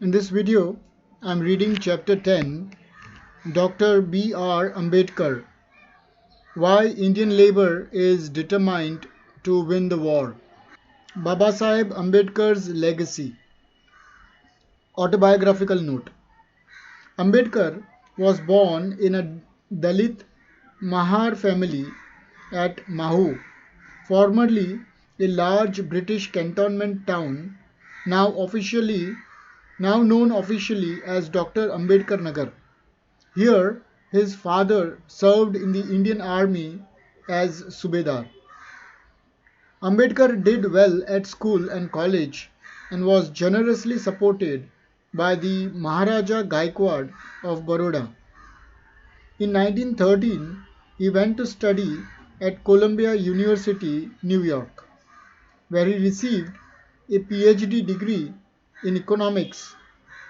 In this video, I am reading chapter 10, Dr. B.R. Ambedkar, Why Indian Labour is Determined to Win the War. Babasaheb Ambedkar's Legacy. Autobiographical note. Ambedkar was born in a Dalit Mahar family at Mahu, formerly a large British cantonment town, now known officially as Dr. Ambedkar Nagar. Here, his father served in the Indian Army as Subedar. Ambedkar did well at school and college and was generously supported by the Maharaja Gaikwad of Baroda. In 1913, he went to study at Columbia University, New York, where he received a PhD degree in economics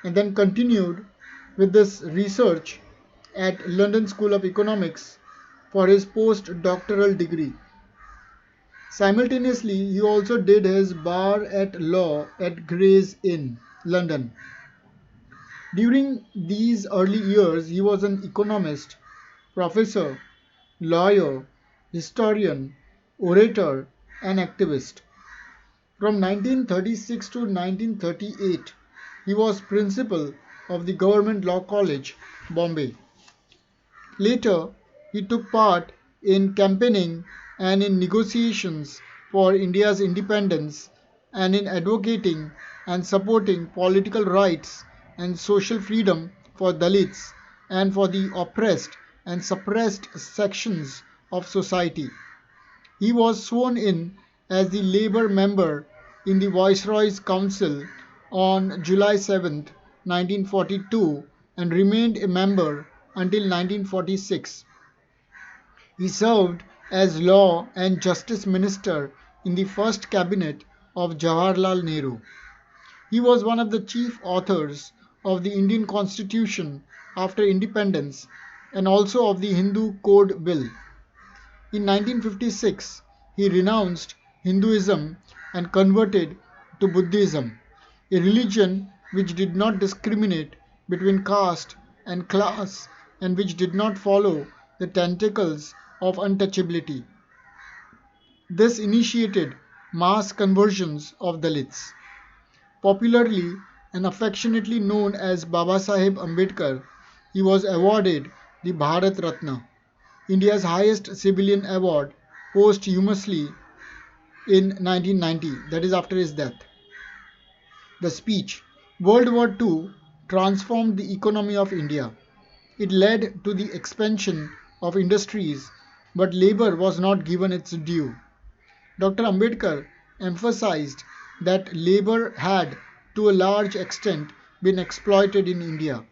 and then continued with this research at London School of Economics for his postdoctoral degree. Simultaneously, he also did his bar at law at Gray's Inn, London. During these early years, he was an economist, professor, lawyer, historian, orator, and activist. From 1936 to 1938, he was principal of the Government Law College, Bombay. Later, he took part in campaigning and in negotiations for India's independence and in advocating and supporting political rights and social freedom for Dalits and for the oppressed and suppressed sections of society. He was sworn in as the Labour member in the Viceroy's Council on July 7, 1942 and remained a member until 1946. He served as Law and Justice Minister in the first cabinet of Jawaharlal Nehru. He was one of the chief authors of the Indian Constitution after independence and also of the Hindu Code Bill. In 1956, he renounced Hinduism and converted to Buddhism, a religion which did not discriminate between caste and class and which did not follow the tentacles of untouchability. This initiated mass conversions of Dalits. Popularly and affectionately known as Babasaheb Ambedkar, he was awarded the Bharat Ratna, India's highest civilian award, posthumously in 1990, that is after his death. The speech, World War II transformed the economy of India. It led to the expansion of industries, but labor was not given its due. Dr. Ambedkar emphasized that labor had, to a large extent, been exploited in India.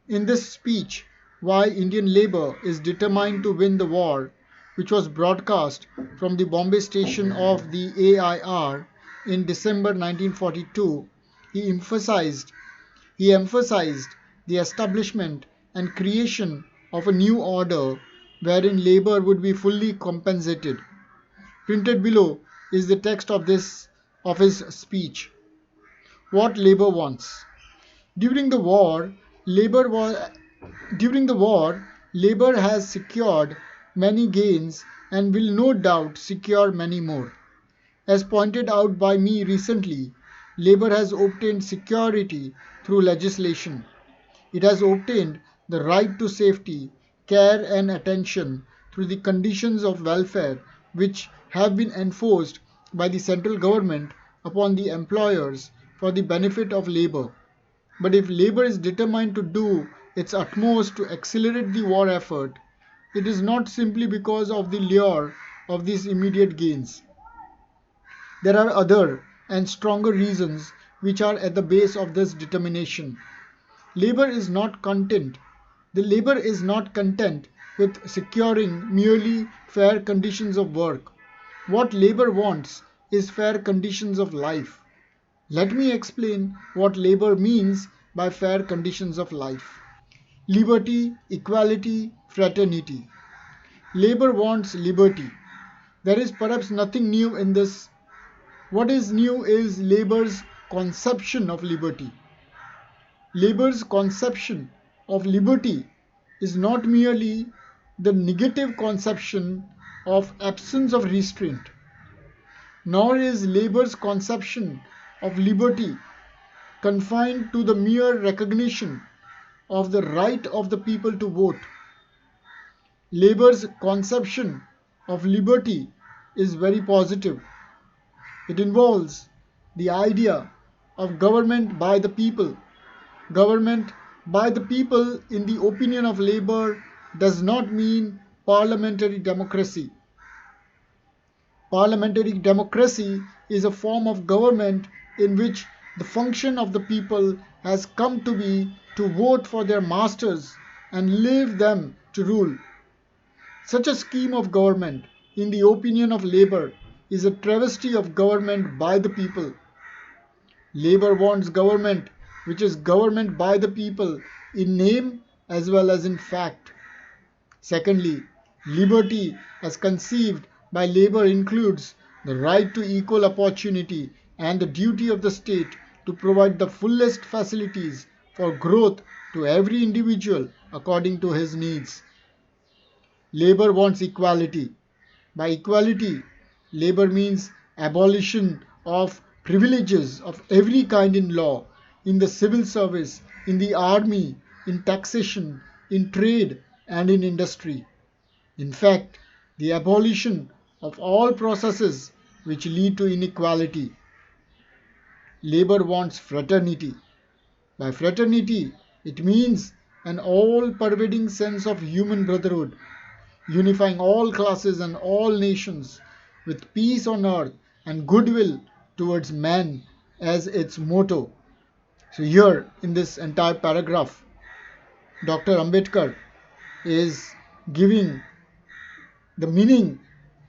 In this speech, Why Indian Labour is Determined to Win the War, which was broadcast from the Bombay station of the AIR in December 1942, he emphasized the establishment and creation of a new order wherein labor would be fully compensated. Printed below is the text of his speech. What labor wants. During the war, labor has secured many gains and will no doubt secure many more. As pointed out by me recently, labor has obtained security through legislation. It has obtained the right to safety, care and attention through the conditions of welfare which have been enforced by the central government upon the employers for the benefit of labor. But if labor is determined to do its utmost to accelerate the war effort, it is not simply because of the lure of these immediate gains. There are other and stronger reasons which are at the base of this determination. Labor is not content with securing merely fair conditions of work. What labor wants is fair conditions of life. Let me explain what labor means by fair conditions of life. Liberty, equality, fraternity. Labor wants liberty. There is perhaps nothing new in this. What is new is labor's conception of liberty. Labor's conception of liberty is not merely the negative conception of absence of restraint, nor is labor's conception of liberty confined to the mere recognition of the right of the people to vote. Labor's conception of liberty is very positive. It involves the idea of government by the people. Government by the people, in the opinion of Labour, does not mean parliamentary democracy. Parliamentary democracy is a form of government in which the function of the people has come to be to vote for their masters and leave them to rule. Such a scheme of government, in the opinion of Labour, is a travesty of government by the people. Labour wants government which is government by the people in name as well as in fact. Secondly, liberty as conceived by Labour includes the right to equal opportunity and the duty of the state to provide the fullest facilities for growth to every individual according to his needs. Labour wants equality. By equality, Labour means abolition of privileges of every kind in law, in the civil service, in the army, in taxation, in trade and in industry. In fact, the abolition of all processes which lead to inequality. Labour wants fraternity. By fraternity, it means an all-pervading sense of human brotherhood, unifying all classes and all nations with peace on earth and goodwill towards man as its motto. So here in this entire paragraph, Dr. Ambedkar is giving the meaning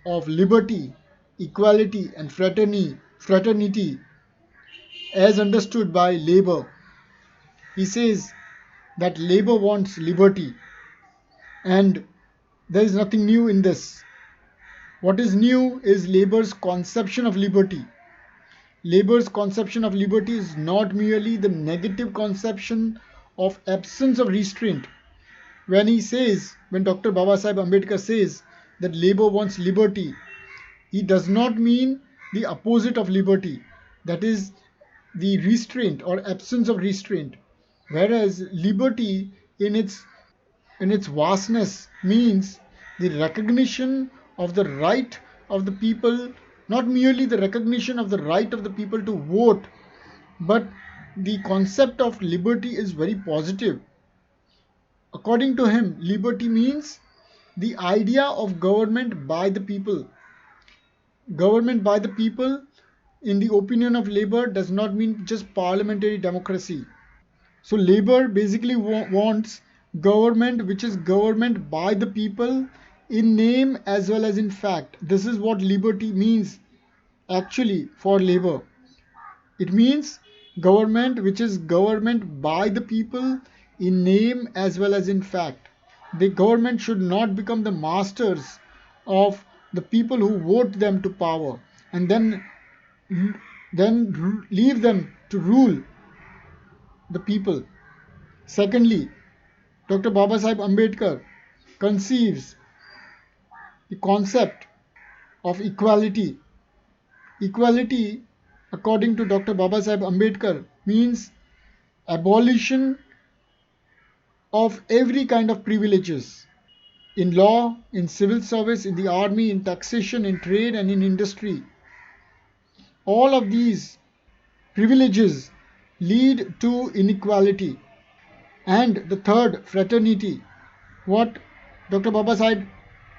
of liberty, equality and fraternity as understood by Labour. He says that Labour wants liberty and there is nothing new in this. What is new is Labour's conception of liberty. Labour's conception of liberty is not merely the negative conception of absence of restraint. When Dr. Babasaheb Ambedkar says that Labour wants liberty, he does not mean the opposite of liberty, that is the restraint or absence of restraint. Whereas liberty in its vastness means the recognition of the right of the people, not merely the recognition of the right of the people to vote, but the concept of liberty is very positive. According to him, liberty means the idea of government by the people. Government by the people, in the opinion of Labour, does not mean just parliamentary democracy. So Labour basically wants government which is government by the people in name as well as in fact. This is what liberty means actually for Labour. It means government which is government by the people in name as well as in fact. The government should not become the masters of the people who vote them to power and then leave them to rule the people. Secondly, Dr. Babasaheb Ambedkar conceives the concept of equality. Equality, according to Dr. Babasaheb Ambedkar, means abolition of every kind of privileges in law, in civil service, in the army, in taxation, in trade and in industry. All of these privileges lead to inequality. And the third, fraternity. What Dr. Babasaheb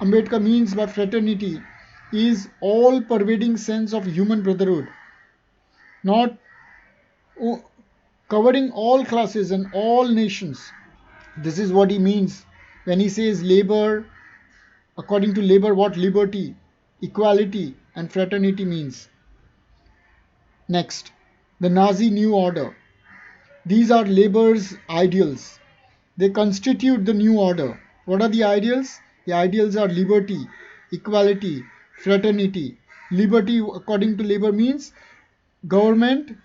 Ambedkar means by fraternity is all-pervading sense of human brotherhood, not covering all classes and all nations. This is what he means when he says Labour, according to Labour, what liberty, equality and fraternity means. Next, the Nazi New Order. These are Labour's ideals. They constitute the new order. What are the ideals? The ideals are liberty, equality, fraternity. Liberty, according to Labour, means government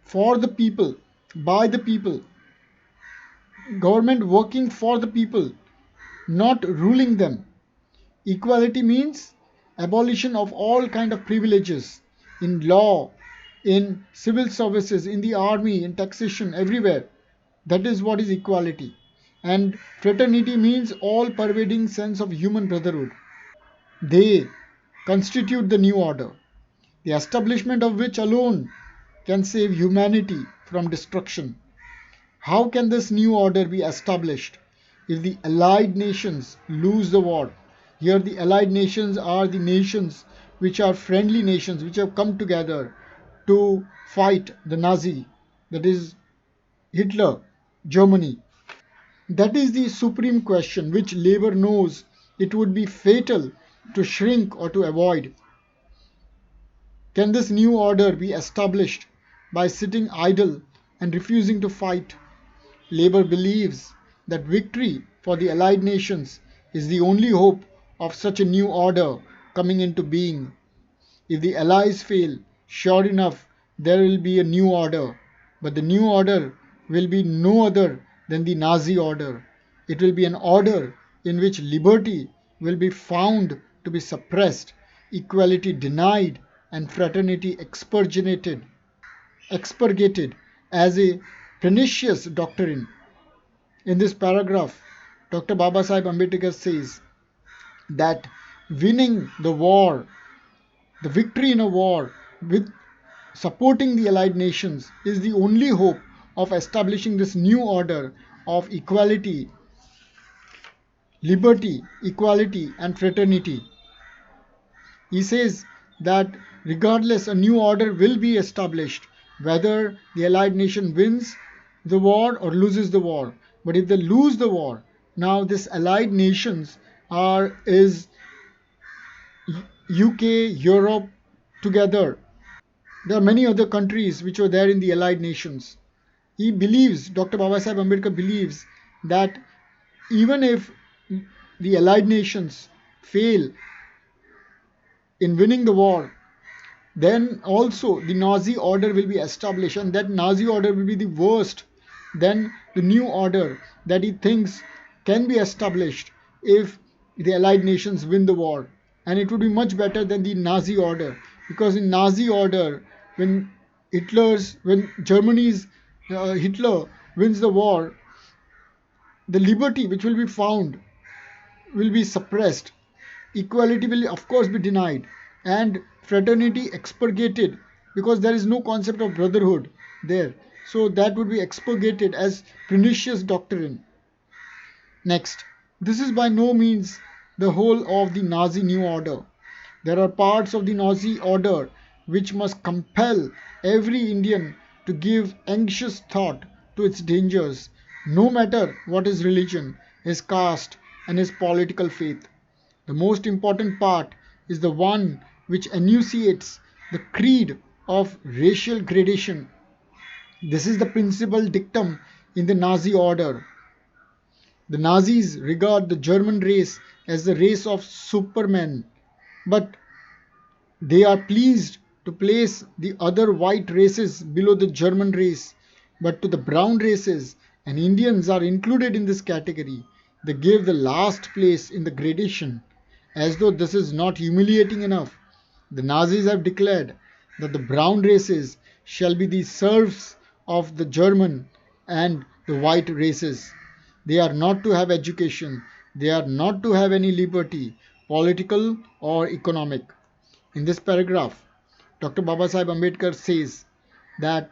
for the people. by the people, government working for the people, not ruling them. Equality means abolition of all kind of privileges in law, in civil services, in the army, in taxation, everywhere. That is what is equality. And fraternity means all pervading sense of human brotherhood. They constitute the new order, the establishment of which alone can save humanity from destruction. How can this new order be established if the allied nations lose the war? Here, the allied nations are the nations which are friendly nations which have come together to fight the Nazi, that is Hitler, Germany. That is the supreme question which Labour knows it would be fatal to shrink or to avoid. Can this new order be established by sitting idle and refusing to fight? Labour believes that victory for the Allied nations is the only hope of such a new order coming into being. If the Allies fail, sure enough, there will be a new order. But the new order will be no other than the Nazi order. It will be an order in which liberty will be found to be suppressed, equality denied, and fraternity expurgated as a pernicious doctrine. In this paragraph, Dr. Babasaheb Ambedkar says that winning the war, the victory in a war with supporting the allied nations is the only hope of establishing this new order of equality, liberty, equality, and fraternity. He says that regardless, a new order will be established whether the allied nation wins the war or loses the war. But if they lose the war, now this allied nations are is UK, Europe together. There are many other countries which were there in the allied nations. He believes, Dr. Babasaheb Ambedkar believes that even if the allied nations fail in winning the war, then also the Nazi order will be established, and that Nazi order will be the worst than the new order that he thinks can be established if the allied nations win the war. And it would be much better than the Nazi order, because in Nazi order, when Germany's Hitler wins the war, the liberty which will be found will be suppressed, equality will of course be denied, and fraternity expurgated, because there is no concept of brotherhood there. So that would be expurgated as pernicious doctrine. Next, this is by no means the whole of the Nazi new order. There are parts of the Nazi order which must compel every Indian to give anxious thought to its dangers, no matter what his religion, his caste, and his political faith. The most important part is the one which enunciates the creed of racial gradation. This is the principal dictum in the Nazi order. The Nazis regard the German race as the race of supermen, but they are pleased to place the other white races below the German race. But to the brown races, and Indians are included in this category, they give the last place in the gradation. As though this is not humiliating enough, the Nazis have declared that the brown races shall be the serfs of the German and the white races. They are not to have education, they are not to have any liberty, political or economic. In this paragraph, Dr. Babasaheb Ambedkar says that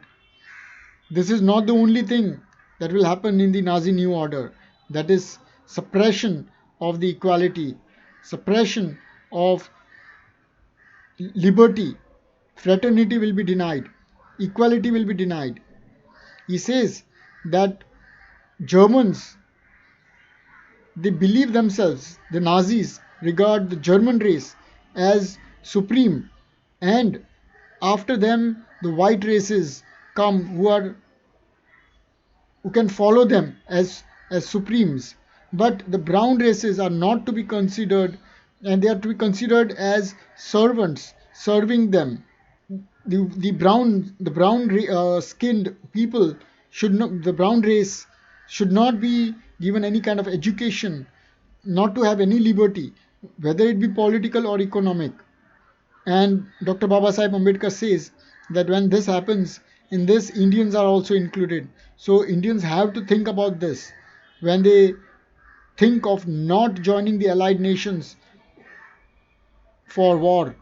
this is not the only thing that will happen in the Nazi new order, that is suppression of the equality, suppression of liberty, fraternity will be denied, equality will be denied. He says that Germans, they believe themselves, the Nazis regard the German race as supreme, and after them the white races come who can follow them as supremes. But the brown races are not to be considered, and they are to be considered as servants serving them. The brown skinned people the brown race should not be given any kind of education, not to have any liberty, whether it be political or economic. And Dr. Baba Sahib Ambedkar says that when this happens, in this Indians are also included. So Indians have to think about this when they think of not joining the allied nations for war.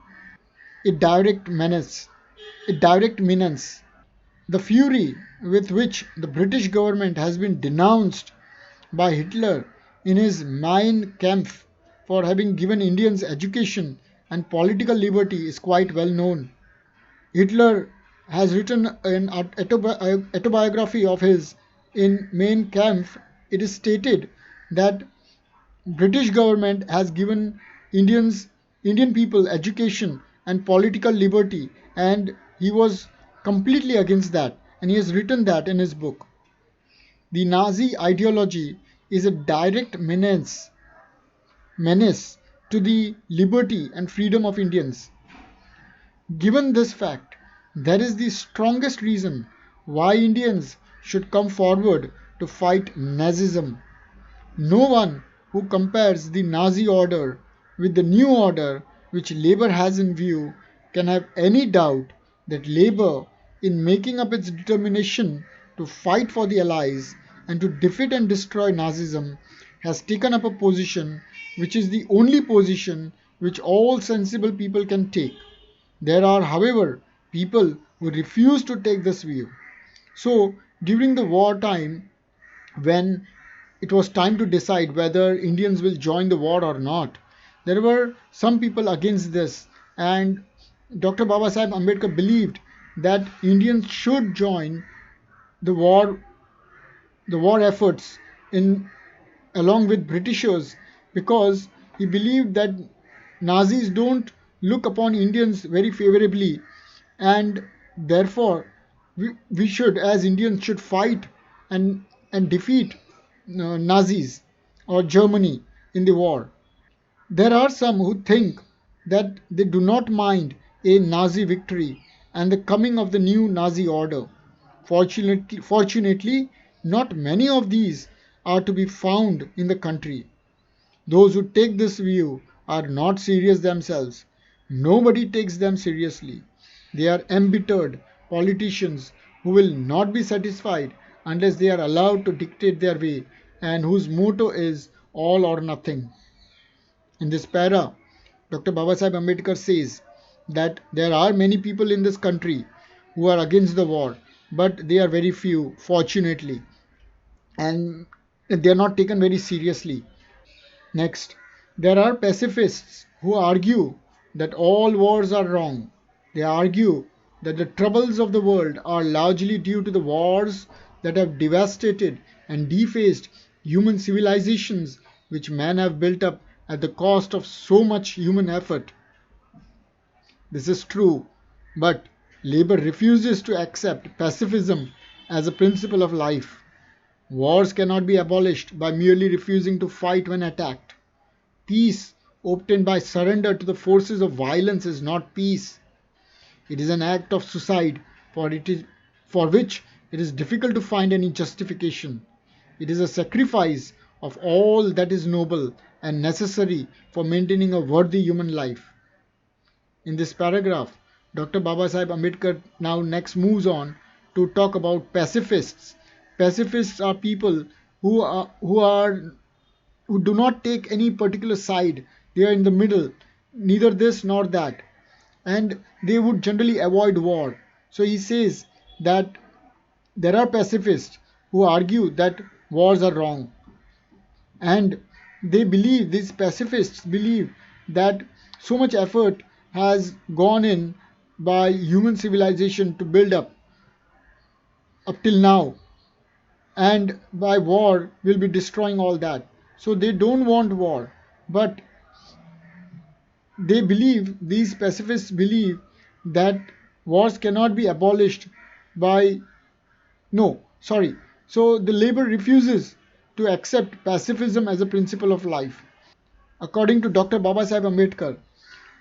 It direct menace. It direct menace. The fury with which the British government has been denounced by Hitler in his Mein Kampf for having given Indians education and political liberty is quite well known. Hitler has written an autobiography of his in Mein Kampf. It is stated that British government has given Indian people education and political liberty, and he was completely against that, and he has written that in his book. The Nazi ideology is a direct menace to the liberty and freedom of Indians. Given this fact, that is the strongest reason why Indians should come forward to fight Nazism. No one who compares the Nazi order with the new order which Labour has in view can have any doubt that Labour, in making up its determination to fight for the Allies and to defeat and destroy Nazism, has taken up a position which is the only position which all sensible people can take. There are, however, people who refuse to take this view. So, during the wartime, when it was time to decide whether Indians will join the war or not, there were some people against this, and Dr. Baba Sahib Ambedkar believed that Indians should join the war efforts in along with Britishers, because he believed that Nazis don't look upon Indians very favorably, and therefore we should, as Indians, should fight and defeat Nazis or Germany in the war. There are some who think that they do not mind a Nazi victory and the coming of the new Nazi order. Fortunately, not many of these are to be found in the country. Those who take this view are not serious themselves. Nobody takes them seriously. They are embittered politicians who will not be satisfied unless they are allowed to dictate their way, and whose motto is all or nothing. In this para, Dr. Babasaheb Ambedkar says that there are many people in this country who are against the war, but they are very few, fortunately, and they are not taken very seriously. Next, there are pacifists who argue that all wars are wrong. They argue that the troubles of the world are largely due to the wars that have devastated and defaced human civilizations which men have built up at the cost of so much human effort. This is true, but Labour refuses to accept pacifism as a principle of life. Wars cannot be abolished by merely refusing to fight when attacked. Peace obtained by surrender to the forces of violence is not peace. It is an act of suicide for which it is difficult to find any justification. It is a sacrifice of all that is noble and necessary for maintaining a worthy human life. In this paragraph, Dr. Babasaheb Ambedkar now next moves on to talk about pacifists. Pacifists are people who do not take any particular side. They are in the middle, neither this nor that, and they would generally avoid war. So he says that there are pacifists who argue that wars are wrong, and these pacifists believe that so much effort has gone in by human civilization to build up till now, and by war will be destroying all that. So they don't want war, but these pacifists believe that wars cannot be abolished by no sorry so the Labour refuses to accept pacifism as a principle of life. According to Dr. Babasaheb Ambedkar,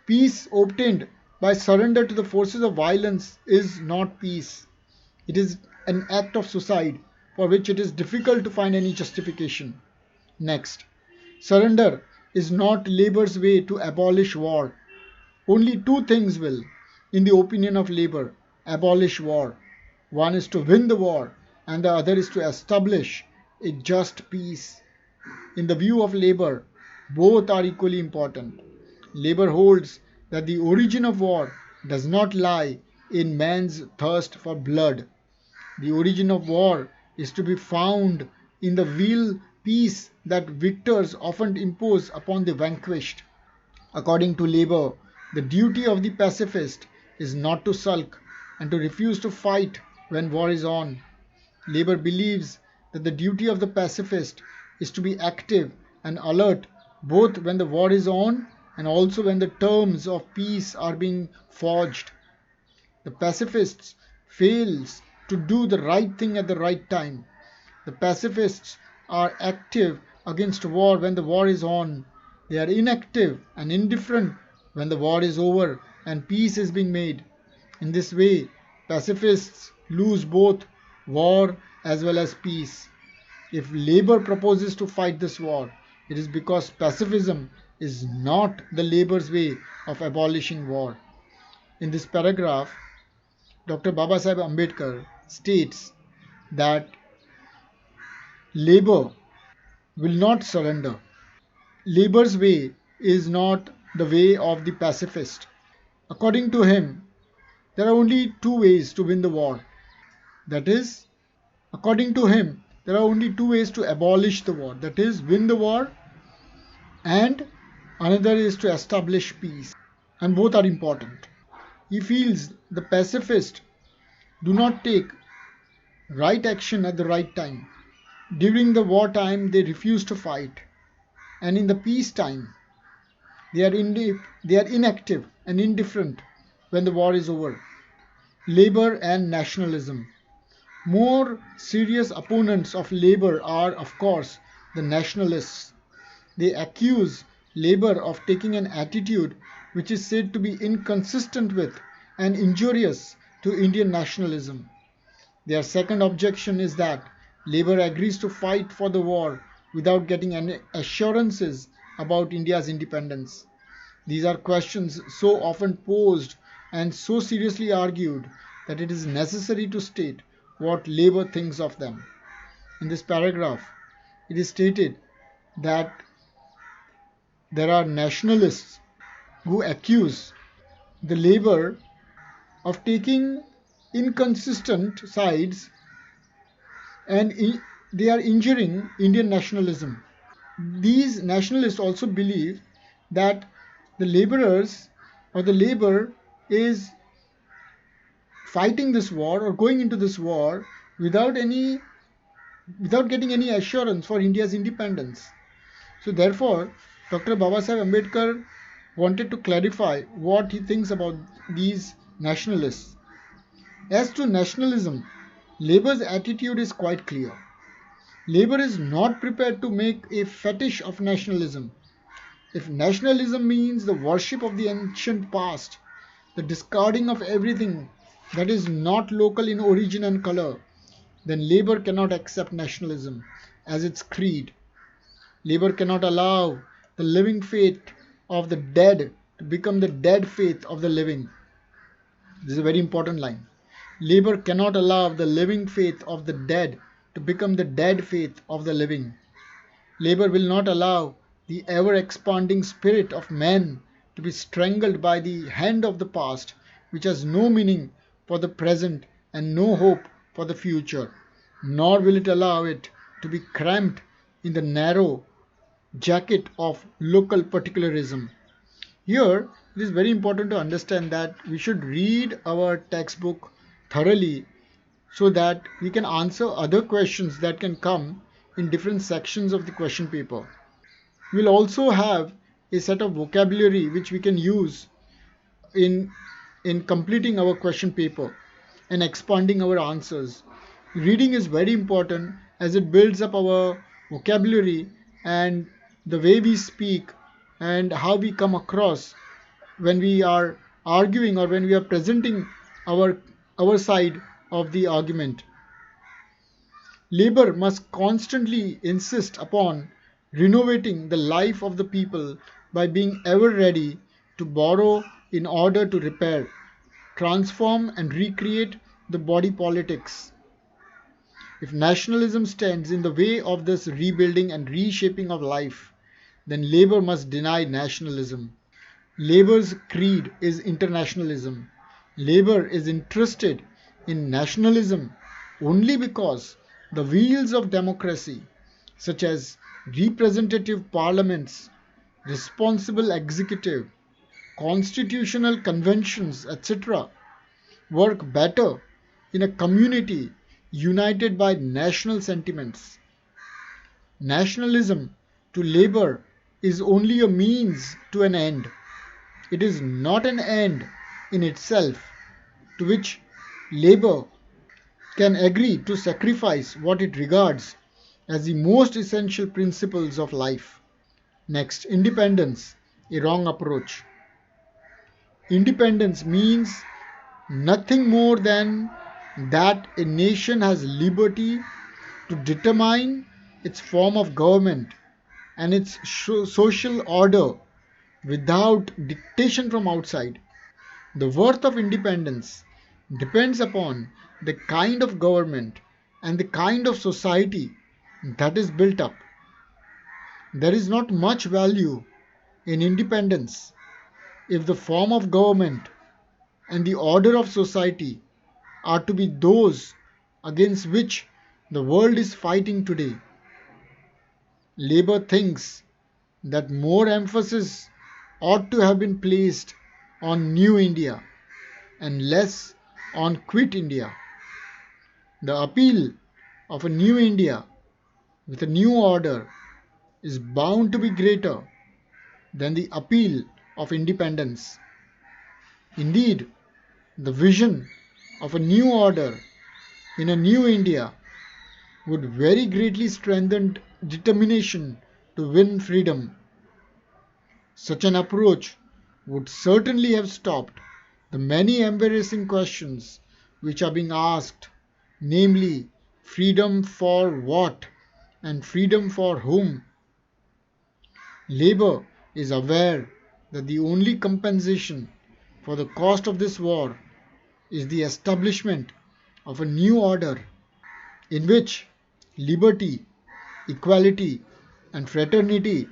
peace obtained by surrender to the forces of violence is not peace. It is an act of suicide for which it is difficult to find any justification. Next, surrender is not labor's way to abolish war. Only two things will, in the opinion of labor, abolish war. One is to win the war, and the other is to establish a just peace. In the view of labor, both are equally important. Labor holds that the origin of war does not lie in man's thirst for blood. The origin of war is to be found in the real peace that victors often impose upon the vanquished. According to labor, the duty of the pacifist is not to sulk and to refuse to fight when war is on. Labor believes that the duty of the pacifist is to be active and alert both when the war is on and also when the terms of peace are being forged. The pacifists fails to do the right thing at the right time. The pacifists are active against war when the war is on. They are inactive and indifferent when the war is over and peace is being made. In this way, pacifists lose both war as well as peace. If labor proposes to fight this war, it is because pacifism is not the labor's way of abolishing war. In this paragraph, Dr. Babasaheb Ambedkar states that labor will not surrender. Labor's way is not the way of the pacifist. According to him, there are only two ways to win the war. That is, according to him, there are only two ways to abolish the war. That is, win the war, and another is to establish peace. And both are important. He feels the pacifists do not take right action at the right time. During the wartime, they refuse to fight. And in the peacetime, they are inactive and indifferent when the war is over. Labor and nationalism. More serious opponents of labor are, of course, the nationalists. They accuse labor of taking an attitude which is said to be inconsistent with and injurious to Indian nationalism. Their second objection is that labor agrees to fight for the war without getting any assurances about India's independence. These are questions so often posed and so seriously argued that it is necessary to state what labor thinks of them. In this paragraph, it is stated that there are nationalists who accuse the labor of taking inconsistent sides, and they are injuring Indian nationalism. These nationalists also believe that the laborers or the labor is fighting this war or going into this war without getting any assurance for India's independence. So therefore, Dr. Babasaheb Ambedkar wanted to clarify what he thinks about these nationalists. As to nationalism, Labour's attitude is quite clear. Labour is not prepared to make a fetish of nationalism. If nationalism means the worship of the ancient past, the discarding of everything that is not local in origin and colour, then Labour cannot accept nationalism as its creed. Labour cannot allow the living faith of the dead to become the dead faith of the living. This is a very important line. Labour cannot allow the living faith of the dead to become the dead faith of the living. Labour will not allow the ever-expanding spirit of man to be strangled by the hand of the past, which has no meaning for the present and no hope for the future, nor will it allow it to be cramped in the narrow jacket of local particularism. Here, it is very important to understand that we should read our textbook thoroughly so that we can answer other questions that can come in different sections of the question paper. We will also have a set of vocabulary which we can use in completing our question paper and expanding our answers. Reading is very important as it builds up our vocabulary and the way we speak and how we come across when we are arguing or when we are presenting our side of the argument. Labor must constantly insist upon renovating the life of the people by being ever ready to borrow in order to repair, transform, and recreate the body politics. If nationalism stands in the way of this rebuilding and reshaping of life, then labor must deny nationalism. Labor's creed is internationalism. Labor is interested in nationalism only because the wheels of democracy, such as representative parliaments, responsible executive, constitutional conventions, etc., work better in a community united by national sentiments. Nationalism to labor is only a means to an end. It is not an end in itself to which labor can agree to sacrifice what it regards as the most essential principles of life. Next, independence, a wrong approach. Independence means nothing more than that a nation has liberty to determine its form of government and its social order without dictation from outside. The worth of independence depends upon the kind of government and the kind of society that is built up. There is not much value in independence if the form of government and the order of society are to be those against which the world is fighting today. Labour thinks that more emphasis ought to have been placed on New India and less on Quit India. The appeal of a new India with a new order is bound to be greater than the appeal of independence. Indeed, the vision of a new order in a new India would very greatly strengthen determination to win freedom. Such an approach would certainly have stopped the many embarrassing questions which are being asked, namely, freedom for what and freedom for whom. Labour is aware that the only compensation for the cost of this war is the establishment of a new order in which liberty, equality, and fraternity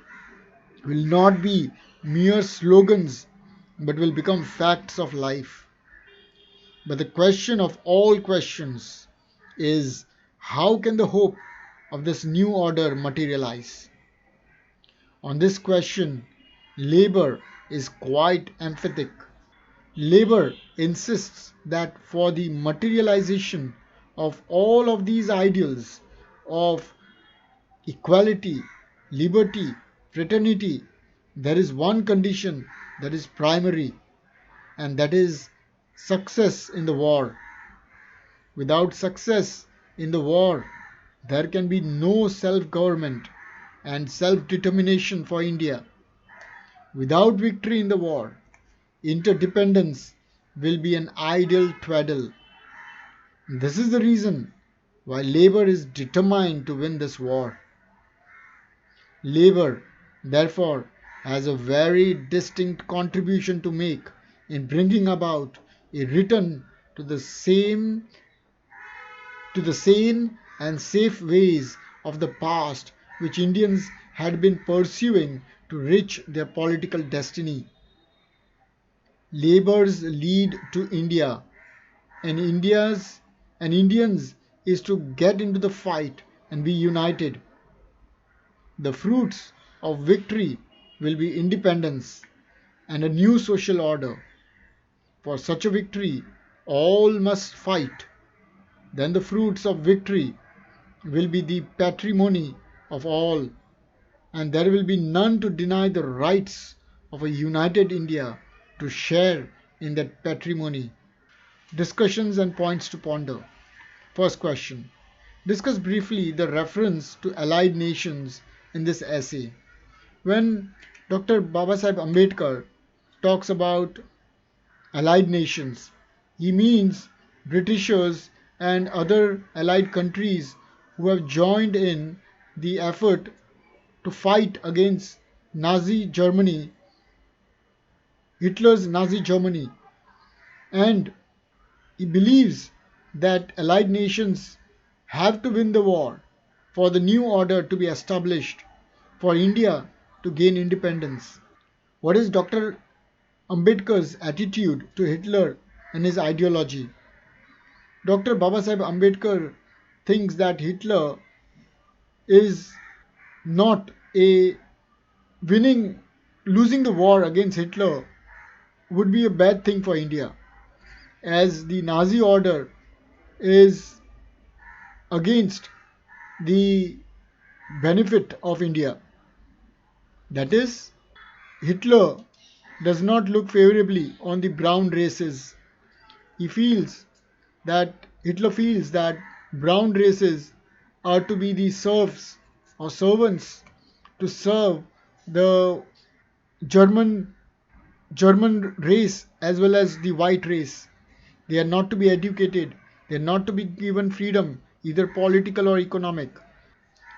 will not be mere slogans but will become facts of life. But the question of all questions is, how can the hope of this new order materialize? On this question, Labour is quite emphatic. Labour insists that for the materialization of all of these ideals of equality, liberty, fraternity, there is one condition that is primary, and that is success in the war. Without success in the war, there can be no self government and self determination for India. Without victory in the war, interdependence will be an idle twaddle. This is the reason why Labour is determined to win this war. Labour, therefore, has a very distinct contribution to make in bringing about a return to the sane and safe ways of the past which Indians had been pursuing to reach their political destiny. Labour's lead to India and Indians is to get into the fight and be united. The fruits of victory will be independence and a new social order. For such a victory, all must fight. Then the fruits of victory will be the patrimony of all, and there will be none to deny the rights of a united India to share in that patrimony. Discussions and points to ponder. First question. Discuss briefly the reference to allied nations in this essay. When Dr. Babasaheb Ambedkar talks about allied nations, he means Britishers and other allied countries who have joined in the effort to fight against Nazi Germany, Hitler's Nazi Germany, and he believes that Allied nations have to win the war for the new order to be established, for India to gain independence. What is Dr. Ambedkar's attitude to Hitler and his ideology? Dr. Babasaheb Ambedkar thinks that Hitler is not a winning, losing the war against Hitler would be a bad thing for India, as the Nazi order is against the benefit of India. That is, Hitler does not look favorably on the brown races. He feels Hitler feels that brown races are to be the serfs or servants to serve the German German race as well as the white race. They are not to be educated. They are not to be given freedom, either political or economic.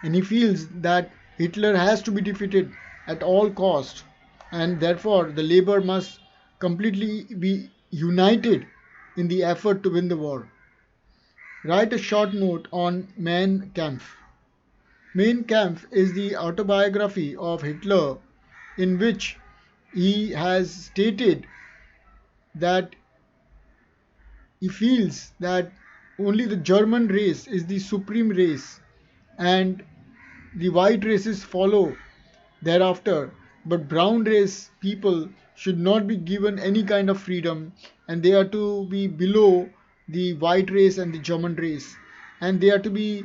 And he feels that Hitler has to be defeated at all cost, and therefore the labor must completely be united in the effort to win the war. Write a short note on Mein Kampf. Mein Kampf is the autobiography of Hitler in which he has stated that he feels that only the German race is the supreme race and the white races follow thereafter, but brown race people should not be given any kind of freedom and they are to be below the white race and the German race, and they are to be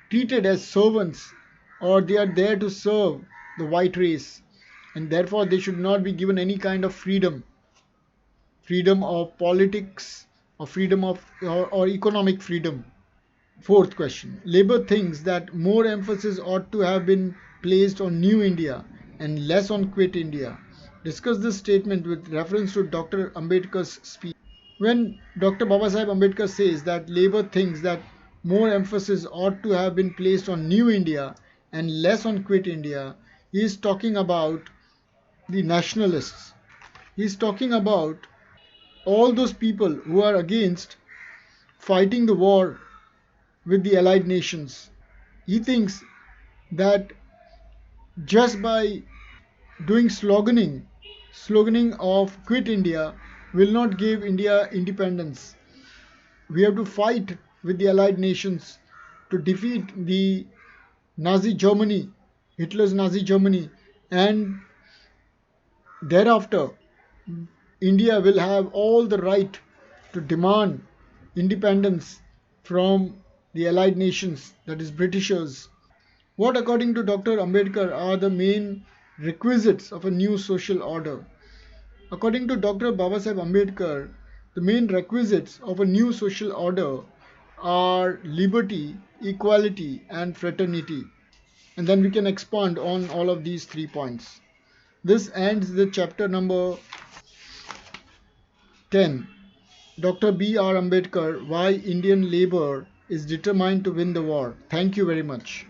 treated as servants, or they are there to serve the white race, and therefore they should not be given any kind of freedom of politics or freedom of or economic freedom. Fourth question. Labour thinks that more emphasis ought to have been placed on New India and less on Quit India. Discuss this statement with reference to Dr. Ambedkar's speech. When Dr. Babasaheb Ambedkar says that Labour thinks that more emphasis ought to have been placed on New India and less on Quit India, he is talking about the nationalists. He is talking about all those people who are against fighting the war with the allied nations. He thinks that just by doing sloganing of Quit India will not give India independence. We have to fight with the allied nations to defeat the Nazi Germany, Hitler's Nazi Germany, and thereafter India will have all the right to demand independence from the allied nations, that is Britishers. What, according to Dr. Ambedkar, are the main requisites of a new social order? According to Dr. Babasaheb Ambedkar, the main requisites of a new social order are liberty, equality, and fraternity. And then we can expand on all of these 3 points. This ends the chapter number 10. Dr. B.R. Ambedkar, Why Indian Labour is Determined to Win the War. Thank you very much.